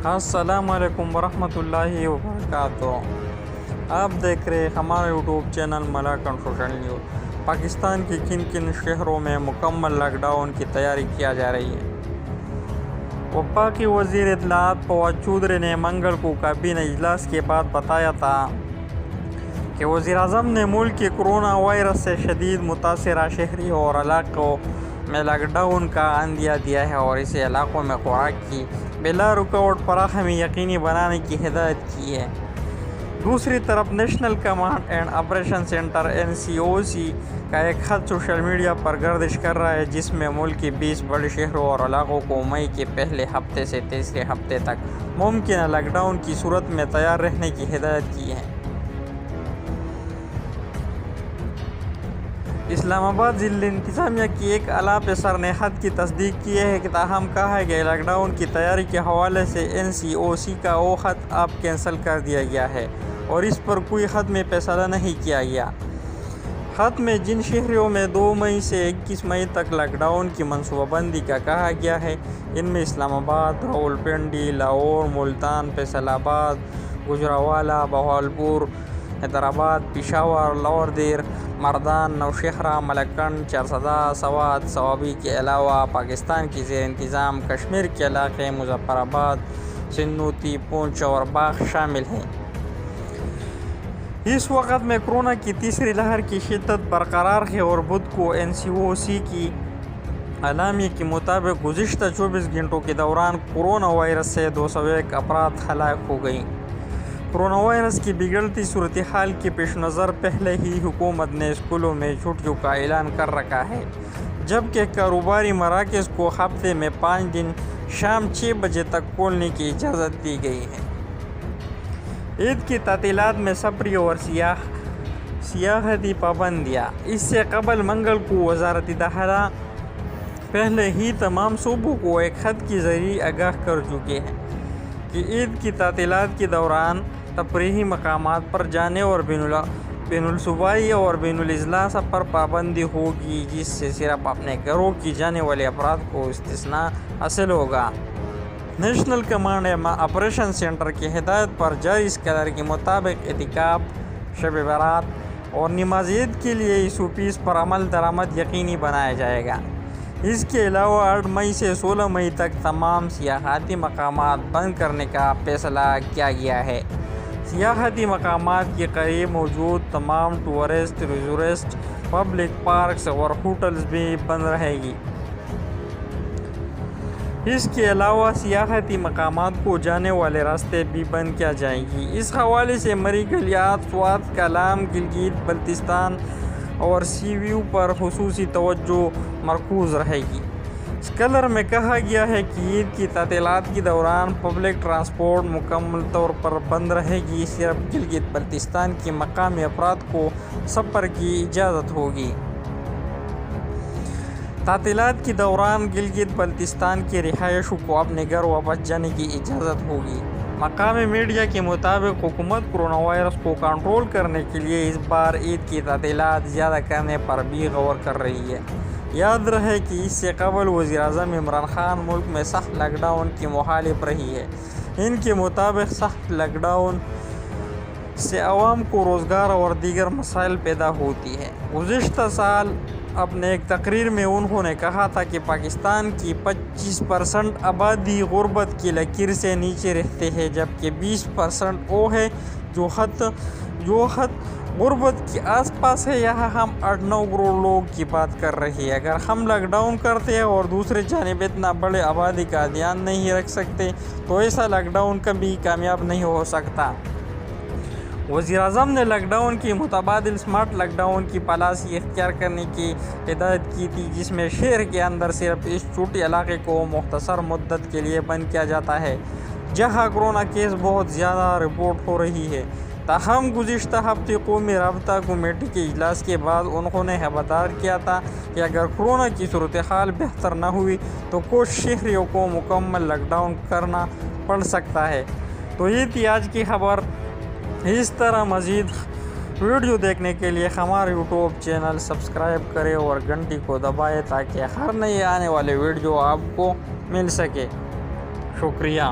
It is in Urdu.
السلام علیکم ورحمۃ اللہ وبرکاتہ۔ آپ دیکھ رہے ہمارا YouTube channel Malakand social news. Pakistan کی کن کن شہروں میں مکمل لاک ڈاؤن کی تیاری کیا جا رہی ہے؟ وفاقی وزیر اطلاعات فواد چودھری نے منگل کو کابینہ اجلاس کے بعد بتایا تھا کہ وزیر اعظم نے ملک کے کرونا وائرس سے شدید متاثرہ شہریوں اور علاقوں میں لاک ڈاؤن کا عندیہ دیا ہے اور اسے علاقوں میں خوراک کی بلا رکاوٹ فراہمی یقینی بنانے کی ہدایت کی ہے۔ دوسری طرف national command and operation centre (NCOC) کا ایک خط سوشل میڈیا پر گردش کر رہا ہے جس میں ملک کے 20 بڑے شہروں اور علاقوں کو مئی کے پہلے ہفتے سے تیسرے ہفتے تک ممکنہ لاک ڈاؤن کی صورت میں تیار رہنے کی ہدایت کی ہے۔ اسلام آباد ضلع انتظامیہ کی ایک اعلیٰ افسر نے خط کی تصدیق کی ہے کہ تاہم کہا ہے کہ لاک ڈاؤن کی تیاری کے حوالے سے NCOC کا وہ خط اب کینسل کر دیا گیا ہے اور اس پر کوئی حتمی فیصلہ نہیں کیا گیا۔ خط میں جن شہروں میں 2 مئی سے 21 مئی تک لاک ڈاؤن کی منصوبہ بندی کا کہا گیا ہے، ان میں اسلام آباد، راولپنڈی، لاہور، ملتان، فیصل آباد، گوجرانوالہ، بہاولپور، حیدرآباد، پشاور، لاہور دیر، مردان، نوشہرہ، ملکنڈ، چارسدہ، سوات، سوابی کے علاوہ پاکستان کی زیر انتظام کشمیر کے علاقے مظفر آباد، سنوتی، پونچھ اور باغ شامل ہیں۔ اس وقت میں کورونا کی تیسری لہر کی شدت برقرار ہے اور بدھ کو NCOC کی اعلامیہ کے مطابق گزشتہ 24 گھنٹوں کے دوران کورونا وائرس سے 201 افراد ہلاک ہو گئیں۔ کورونا وائرس کی بگڑتی صورتحال کے پیش نظر پہلے ہی حکومت نے اسکولوں میں چھٹیوں کا اعلان کر رکھا ہے، جبکہ کاروباری مراکز کو ہفتے میں 5 دن شام 6 بجے تک کھولنے کی اجازت دی گئی ہے۔ عید کی تعطیلات میں سفری اور سیاحتی پابندیاں۔ اس سے قبل منگل کو وزارت داخلہ پہلے ہی تمام صوبوں کو ایک خط کے ذریعے آگاہ کر چکے ہیں کہ عید کی تعطیلات کے دوران تفریحی مقامات پر جانے اور بین الصوبائی اور بین الاضلاع پر پابندی ہوگی، جس سے صرف اپنے گھروں کی جانے والے افراد کو استثناء حاصل ہوگا۔ National command and operation centre کی ہدایت پر جاری اسکیڈول کے مطابق اعتکاف، شب برات اور نماز عید کے لیے SOPs پر عمل درآمد یقینی بنایا جائے گا۔ اس کے علاوہ 8 مئی سے 16 مئی تک تمام سیاحتی مقامات بند کرنے کا فیصلہ کیا گیا ہے۔ سیاحتی مقامات کے قریب موجود تمام ٹورسٹ ریزورٹس، پبلک پارکس اور ہوٹلز بھی بند رہیں گی۔ اس کے علاوہ سیاحتی مقامات کو جانے والے راستے بھی بند کیا جائیں گی۔ اس حوالے سے مرکزیات سوات، کالام، گلگت بلتستان اور سیویو پر خصوصی توجہ مرکوز رہے گی۔ اسکیڈول میں کہا گیا ہے کہ عید کی تعطیلات کے دوران پبلک ٹرانسپورٹ مکمل طور پر بند رہے گی، صرف گلگت بلتستان کے مقامی افراد کو سفر کی اجازت ہوگی۔ تعطیلات کے دوران گلگت بلتستان کے رہائشیوں کو اپنے گھر واپس جانے کی اجازت ہوگی۔ مقامی میڈیا کے مطابق حکومت کورونا وائرس کو کنٹرول کرنے کے لیے اس بار عید کی تعطیلات زیادہ کرنے پر بھی غور کر رہی ہے۔ یاد رہے کہ اس سے قبل وزیر اعظم عمران خان ملک میں سخت لاک ڈاؤن کی مخالف رہی ہے۔ ان کے مطابق سخت لاک ڈاؤن سے عوام کو روزگار اور دیگر مسائل پیدا ہوتی ہیں۔ گزشتہ سال اپنے ایک تقریر میں انہوں نے کہا تھا کہ پاکستان کی 25% آبادی غربت کی لکیر سے نیچے رہتے ہیں، جبکہ 20% وہ ہے جو خط غربت کے آس پاس ہے۔ یہاں ہم 8-9 کروڑ لوگ کی بات کر رہے ہیں۔ اگر ہم لاک ڈاؤن کرتے ہیں اور دوسری جانب اتنا بڑے آبادی کا دھیان نہیں رکھ سکتے تو ایسا لاک ڈاؤن کبھی کامیاب نہیں ہو سکتا۔ وزیر اعظم نے لاک ڈاؤن کی متبادل اسمارٹ لاک ڈاؤن کی پالیسی اختیار کرنے کی ہدایت کی تھی، جس میں شہر کے اندر صرف اس چھوٹے علاقے کو مختصر مدت کے لیے بند کیا جاتا ہے جہاں کورونا کیس بہت زیادہ رپورٹ ہو رہی ہے۔ تاہم گزشتہ ہفتے قومی رابطہ کمیٹی کے اجلاس کے بعد انہوں نے خبردار کیا تھا کہ اگر کورونا کی صورتحال بہتر نہ ہوئی تو کچھ شہریوں کو مکمل لاک ڈاؤن کرنا پڑ سکتا ہے۔ تو یہ تھی آج کی خبر۔ اس طرح مزید ویڈیو دیکھنے کے لیے ہمارے یوٹیوب چینل سبسکرائب کریں اور گھنٹی کو دبائیں تاکہ ہر نئے آنے والے ویڈیو آپ کو مل سکے۔ شکریہ۔